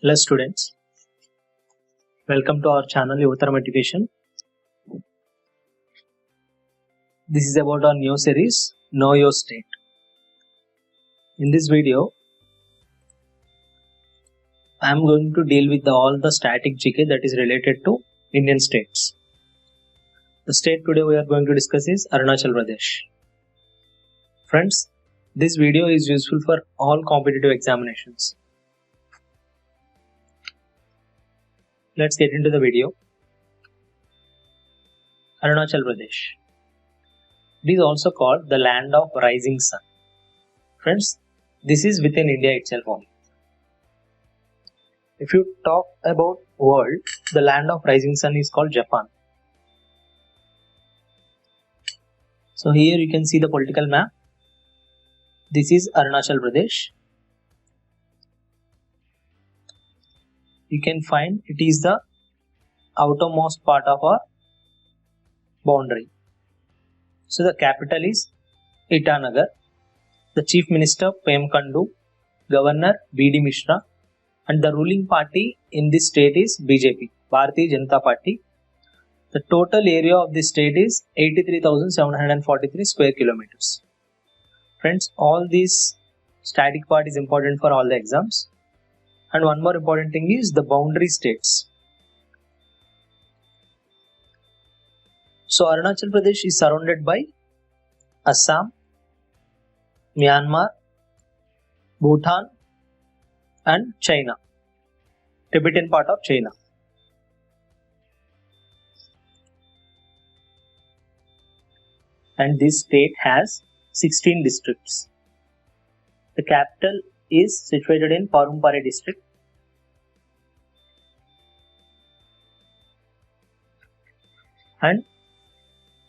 Hello students, welcome to our channel Yuvatar Motivation. This is about our new series Know Your State. In this video, I am going to deal with all the static GK that is related to Indian states. The state today we are going to discuss is Arunachal Pradesh. Friends, this video is useful for all competitive examinations. Let's get into the video. Arunachal Pradesh. It is also called the land of rising sun. Friends, this is within India itself only. If you talk about world, the land of rising sun is called Japan. So here you can see the political map. This is Arunachal Pradesh. You can find it is the outermost part of our boundary. So the capital is Itanagar. The chief minister Pema Khandu, governor B.D. Mishra, and the ruling party in this state is BJP, Bharatiya Janata Party. The total area of this state is 83,743 square kilometers. Friends, all these static part is important for all the exams. And one more important thing is the boundary states. So Arunachal Pradesh is surrounded by Assam, Myanmar, Bhutan and China, Tibetan part of China. And this state has 16 districts. The capital is situated in Parumpare district. And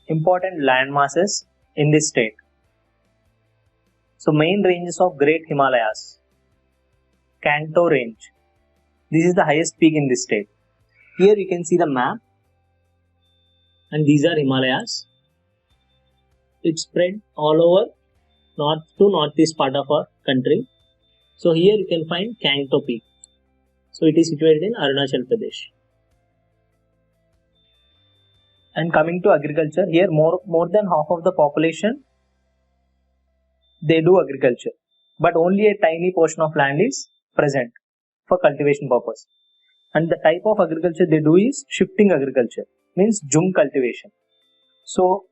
important land masses in this state. So main ranges of Great Himalayas. Kanto range. This is the highest peak in this state. Here you can see the map. And these are Himalayas. It's spread all over north to northeast part of our country. So here you can find Kanto peak. So it is situated in Arunachal Pradesh. And coming to agriculture, here more than half of the population, they do agriculture. But only a tiny portion of land is present for cultivation purpose. And the type of agriculture they do is shifting agriculture, means jung cultivation. So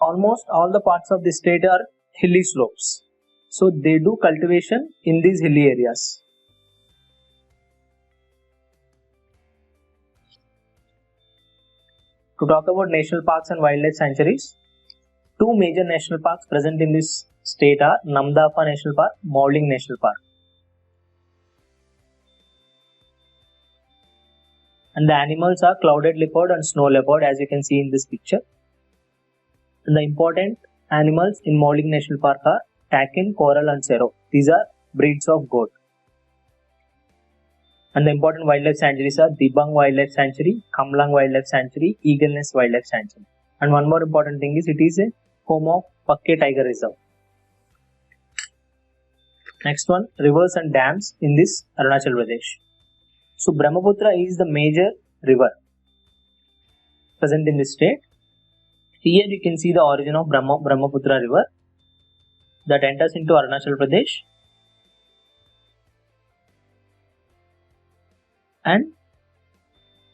almost all the parts of the state are hilly slopes. So they do cultivation in these hilly areas. To talk about national parks and wildlife sanctuaries, two major national parks present in this state are Namdapha National Park, Mauling National Park. And the animals are clouded leopard and snow leopard, as you can see in this picture. And the important animals in Mauling National Park are takin, coral and sero. These are breeds of goat. And the important wildlife sanctuaries are Dibang Wildlife Sanctuary, Kamlang Wildlife Sanctuary, Eagle Nest Wildlife Sanctuary. And one more important thing is it is a home of Pakke Tiger Reserve. Next one, rivers and dams in this Arunachal Pradesh. So Brahmaputra is the major river present in this state. Here you can see the origin of Brahmaputra river that enters into Arunachal Pradesh. And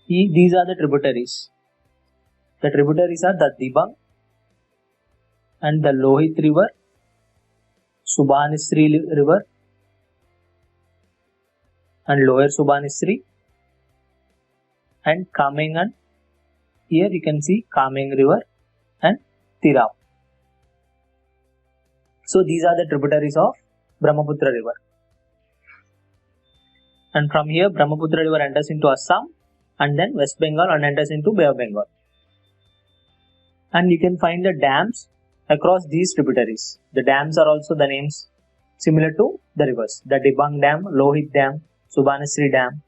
these are the tributaries. The tributaries are the Dibang and the Lohit river, Subanesri river and Lower Subanesri and Kamengan. Here you can see Kameng river and Tirap. So these are the tributaries of Brahmaputra river. And from here Brahmaputra river enters into Assam and then West Bengal and enters into Bay of Bengal. And you can find the dams across these tributaries. The dams are also the names similar to the rivers. The Dibang Dam, Lohit Dam, Subanesri Dam.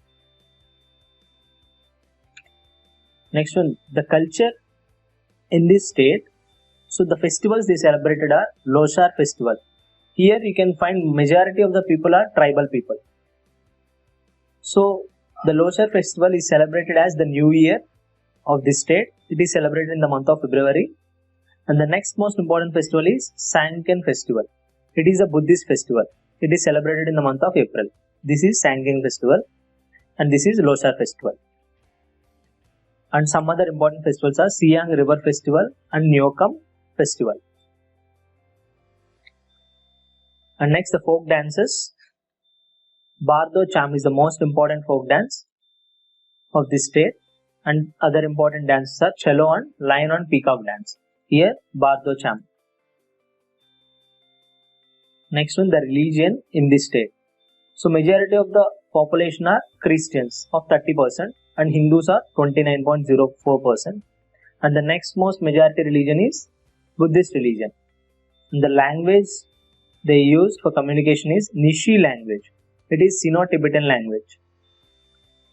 Next one, the culture in this state. So the festivals they celebrated are Loshar festival. Here you can find majority of the people are tribal people. So the Lochar festival is celebrated as the new year of this state. It is celebrated in the month of February. And the next most important festival is Sangam festival. It is a Buddhist festival. It is celebrated in the month of April. This is Sangam festival and this is Lochar festival. And some other important festivals are Siang River festival and Nyokam festival. And next, the folk dances. Bardo Cham is the most important folk dance of this state, and other important dances are cello and lion and peacock dance. Here, Bardo Cham. Next one, the religion in this state. So majority of the population are Christians of 30% and Hindus are 29.04%. And the next most majority religion is Buddhist religion. And the language they use for communication is Nishi language. It is Sino-Tibetan language.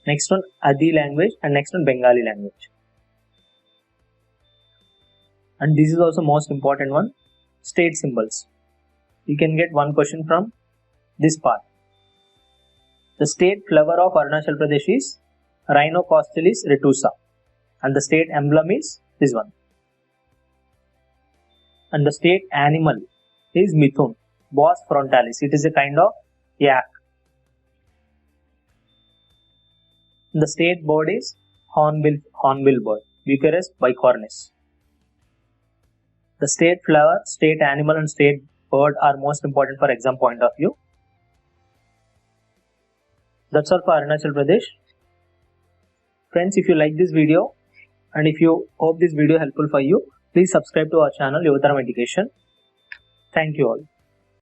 Next one, Adi language, and next one, Bengali language. And this is also most important one, state symbols. You can get one question from this part. The state flower of Arunachal Pradesh is Rhinocostylis retusa, and the state emblem is this one. And the state animal is Mithun, Bos frontalis. It is a kind of yak. The state bird is hornbill bird, Bucharest bicornis. The state flower, state animal and state bird are most important for exam point of view. That's all for Arunachal Pradesh. Friends, if you like this video and if you hope this video helpful for you, please subscribe to our channel Yuvataram Education. Thank you all.